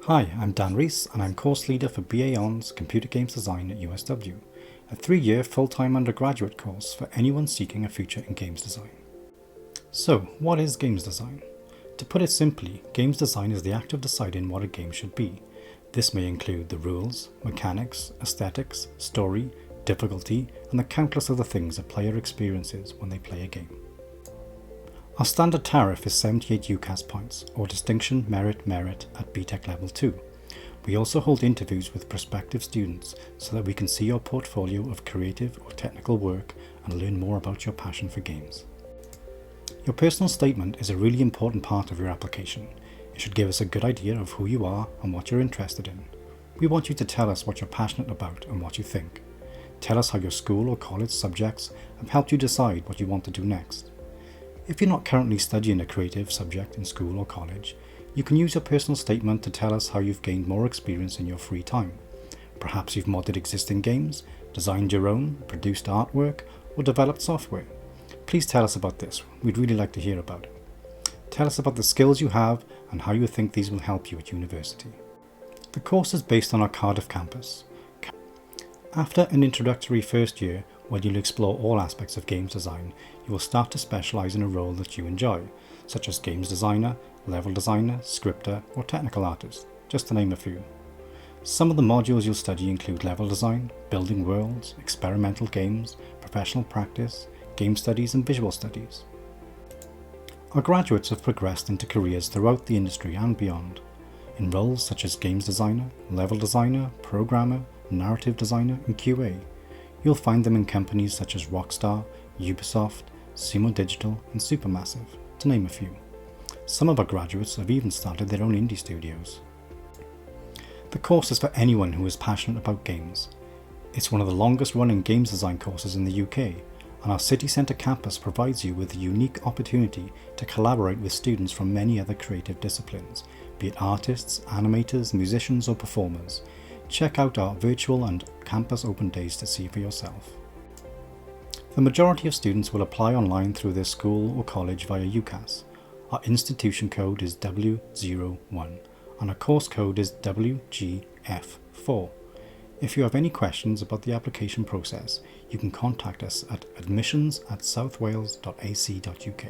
Hi, I'm Dan Rees and I'm course leader for BA Hons Computer Games Design at USW, a 3-year full-time undergraduate course for anyone seeking a future in games design. So, what is games design? To put it simply, games design is the act of deciding what a game should be. This may include the rules, mechanics, aesthetics, story, difficulty, and the countless other things a player experiences when they play a game. Our standard tariff is 78 UCAS points, or Distinction Merit at BTEC Level 2. We also hold interviews with prospective students so that we can see your portfolio of creative or technical work and learn more about your passion for games. Your personal statement is a really important part of your application. It should give us a good idea of who you are and what you're interested in. We want you to tell us what you're passionate about and what you think. Tell us how your school or college subjects have helped you decide what you want to do next. If you're not currently studying a creative subject in school or college, you can use your personal statement to tell us how you've gained more experience in your free time. Perhaps you've modded existing games, designed your own, produced artwork, or developed software. Please tell us about this. We'd really like to hear about it. Tell us about the skills you have and how you think these will help you at university. The course is based on our Cardiff campus. After an introductory first year, where you'll explore all aspects of games design, you will start to specialise in a role that you enjoy, such as games designer, level designer, scripter, or technical artist, just to name a few. Some of the modules you'll study include level design, building worlds, experimental games, professional practice, game studies, and visual studies. Our graduates have progressed into careers throughout the industry and beyond, in roles such as games designer, level designer, programmer, narrative designer, and QA. You'll find them in companies such as Rockstar, Ubisoft, Sumo Digital, and Supermassive, to name a few. Some of our graduates have even started their own indie studios. The course is for anyone who is passionate about games. It's one of the longest running games design courses in the UK, and our city centre campus provides you with a unique opportunity to collaborate with students from many other creative disciplines, be it artists, animators, musicians, or performers. Check out our virtual and campus open days to see for yourself. The majority of students will apply online through their school or college via UCAS. Our institution code is W01 and our course code is WGF4. If you have any questions about the application process, you can contact us at admissions@southwales.ac.uk.